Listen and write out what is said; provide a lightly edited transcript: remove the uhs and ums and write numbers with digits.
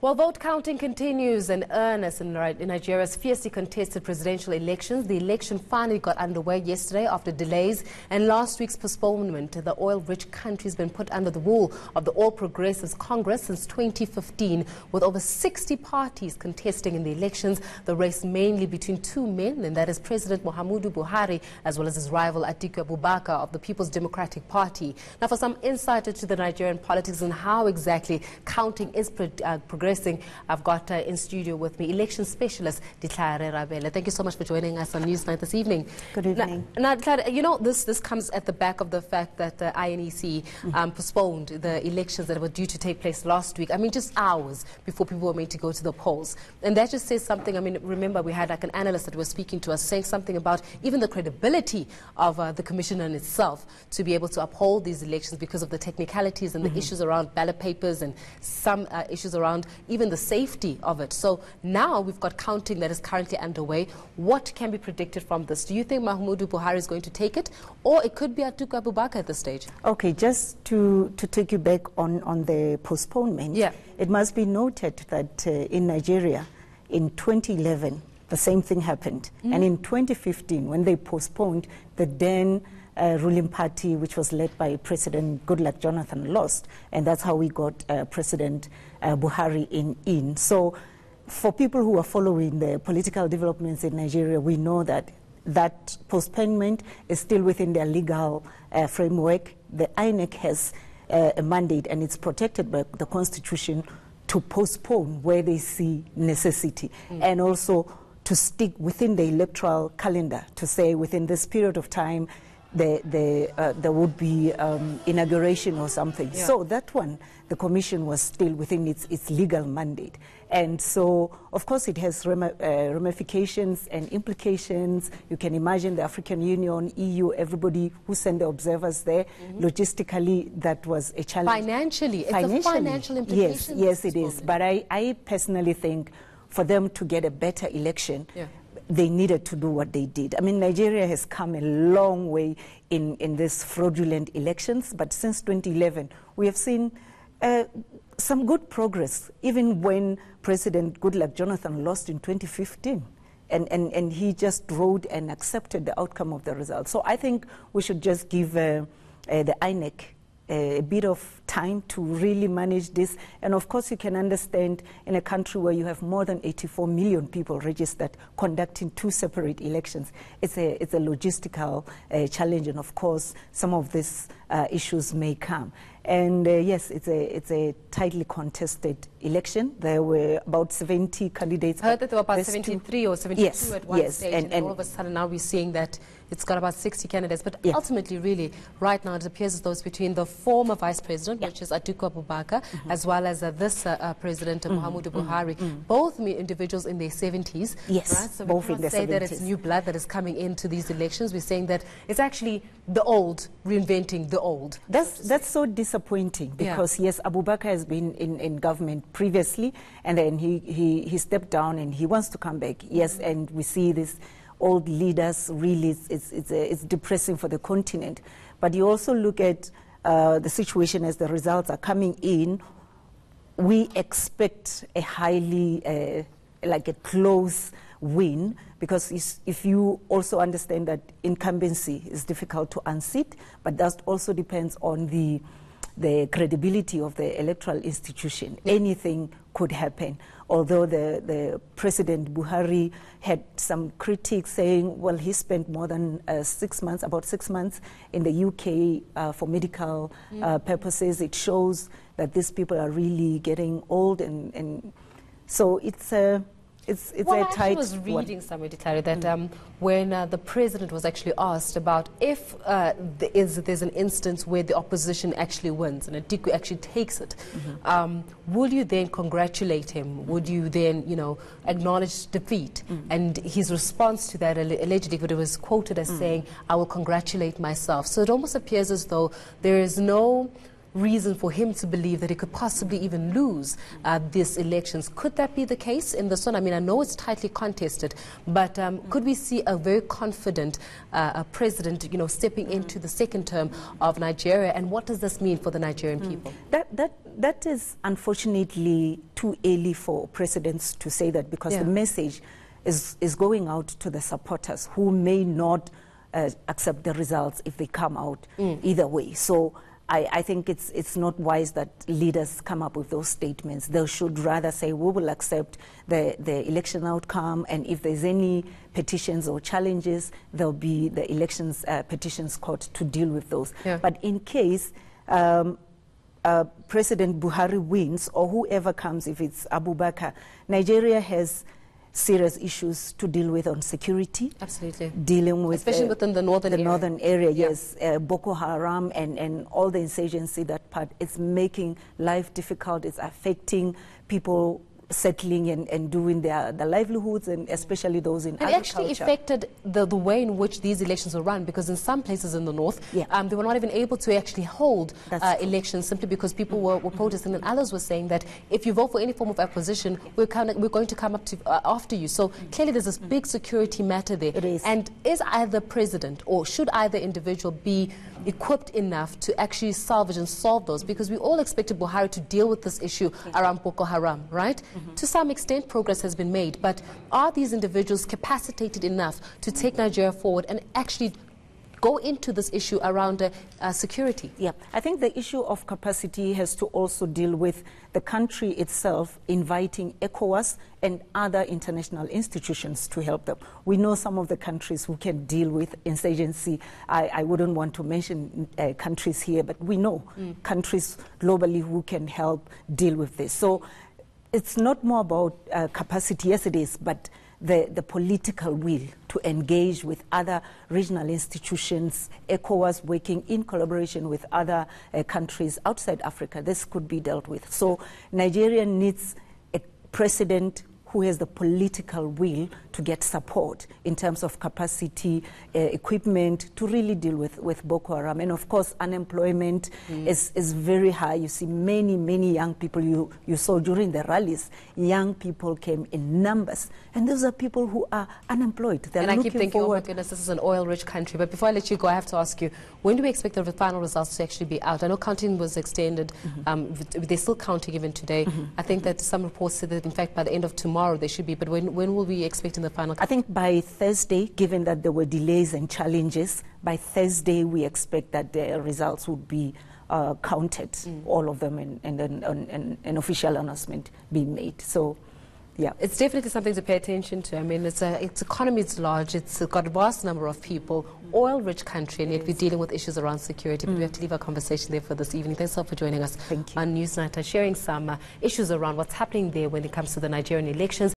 Well, vote counting continues in earnest in Nigeria's fiercely contested presidential elections. The election finally got underway yesterday after delays and last week's postponement. The oil-rich country has been put under the rule of the All Progressives Congress since 2015, with over 60 parties contesting in the elections. The race mainly between two men, and that is President Muhammadu Buhari as well as his rival Atiku Abubakar of the People's Democratic Party. Now, for some insight into the Nigerian politics and how exactly counting is progressing, I've got in studio with me election specialist Ditlhare Rabele. Thank you so much for joining us on Newsnight this evening. Good evening. Now, Ditlhare, you know, this comes at the back of the fact that the INEC postponed the elections that were due to take place last week. I mean, just hours before people were made to go to the polls. And that just says something. I mean, remember, we had like an analyst that was speaking to us saying something about even the credibility of the commission in itself to be able to uphold these elections because of the technicalities and the issues around ballot papers and some issues around even the safety of it. So now we've got counting that is currently underway. What can be predicted from this? Do you think Muhammadu Buhari is going to take it, or it could be Atiku Abubakar at this stage? Okay, just to take you back on the postponement, it must be noted that in Nigeria, in 2011, the same thing happened. And in 2015, when they postponed, the then ruling party, which was led by President Goodluck Jonathan, lost. And that's how we got President Buhari in. So for people who are following the political developments in Nigeria, we know that that postponement is still within their legal framework. The INEC has a mandate, and it's protected by the Constitution, to postpone where they see necessity, and also to stick within the electoral calendar, to say within this period of time there would be inauguration or something. So that one, the commission was still within its legal mandate. And so, of course, it has ramifications and implications. You can imagine the African Union, EU, everybody who sent the observers there. Logistically, that was a challenge. Financially, it's a financial implication. Yes, it is. But I personally think for them to get a better election, they needed to do what they did. I mean, Nigeria has come a long way in these fraudulent elections, but since 2011, we have seen some good progress, even when President Goodluck Jonathan lost in 2015. And he just wrote and accepted the outcome of the results. So I think we should just give the INEC a bit of time to really manage this. And of course, you can understand in a country where you have more than 84 million people registered conducting two separate elections, it's a logistical challenge. And of course, some of these issues may come. And yes, it's a tightly contested election. There were about 70 candidates. I heard that there were about 73 or 72 at one stage, and all of a sudden now we're seeing that it's got about 60 candidates. But ultimately, really, right now it appears as though it's between the former vice president, which is Atiku Abubakar, as well as this president, Muhammadu Buhari, both individuals in their 70s. Yes, right? So both we in can't their say 70s. that it's new blood that is coming into these elections. We're saying that it's actually the old reinventing the old. That's so disappointing because, yes, Abubakar has been in government previously, and then he stepped down and he wants to come back. Yes, and we see this old leaders, really, it's depressing for the continent. But you also look at the situation as the results are coming in. We expect a highly, like a close win, because if you also understand that incumbency is difficult to unseat, but that also depends on the credibility of the electoral institution. Anything could happen. Although the President Buhari had some critics saying, well, he spent more than 6 months, about 6 months in the UK for medical purposes. It shows that these people are really getting old, and so it's a tight I was reading somewhere, that when the president was actually asked about if there's an instance where the opposition actually wins and Atiku actually takes it, would you then congratulate him? Would you then, acknowledge defeat? And his response to that, allegedly, it was quoted as saying, "I will congratulate myself." So it almost appears as though there is no reason for him to believe that he could possibly even lose these elections. Could that be the case in this one? I mean, I know it's tightly contested, but could we see a very confident president, stepping into the second term of Nigeria? And what does this mean for the Nigerian people? That is unfortunately to too early for presidents to say that, because the message is going out to the supporters who may not accept the results if they come out either way. So I think it's not wise that leaders come up with those statements. They should rather say, we will accept the election outcome, and if there's any petitions or challenges, there'll be the elections petitions court to deal with those. But in case President Buhari wins, or whoever comes, if it's Abubakar, Nigeria has serious issues to deal with on security. Absolutely. Dealing with... Especially within the northern area. Yes. Boko Haram and all the insurgency, that part, it's making life difficult. It's affecting people settling and doing their livelihoods, and especially those in agriculture. It actually affected the way in which these elections were run, because in some places in the north, they were not even able to actually hold elections simply because people were protesting, and others were saying that if you vote for any form of opposition, we're going to come up to after you. So clearly there's this big security matter there. It is. And is either president or should either individual be equipped enough to actually salvage and solve those? Because we all expected Buhari to deal with this issue around Boko Haram, right? To some extent, progress has been made, but are these individuals capacitated enough to take Nigeria forward and actually go into this issue around security? Yeah, I think the issue of capacity has to also deal with the country itself inviting ECOWAS and other international institutions to help them. We know some of the countries who can deal with insurgency. I wouldn't want to mention countries here, but we know countries globally who can help deal with this. So it's not more about capacity, yes it is, but the political will to engage with other regional institutions, ECOWAS working in collaboration with other countries outside Africa. This could be dealt with. So Nigeria needs a president who has the political will to get support in terms of capacity, equipment, to really deal with Boko Haram. And of course, unemployment is very high. You see many young people you saw during the rallies. Young people came in numbers. And those are people who are unemployed. They're I keep thinking, oh my goodness, this is an oil-rich country. But before I let you go, I have to ask you, when do we expect the final results to actually be out? I know counting was extended. They're still counting even today. I think that some reports said that, in fact, by the end of tomorrow, they should be, but when will we expect in the final? I think by Thursday, given that there were delays and challenges, by Thursday we expect that the results would be counted, all of them, and an official announcement being made. So, yeah. It's definitely something to pay attention to. I mean, its economy is large, it's got a vast number of people, oil-rich country, and yet we're dealing with issues around security. But we have to leave our conversation there for this evening. Thanks all for joining us on Newsnight and sharing some issues around what's happening there when it comes to the Nigerian elections.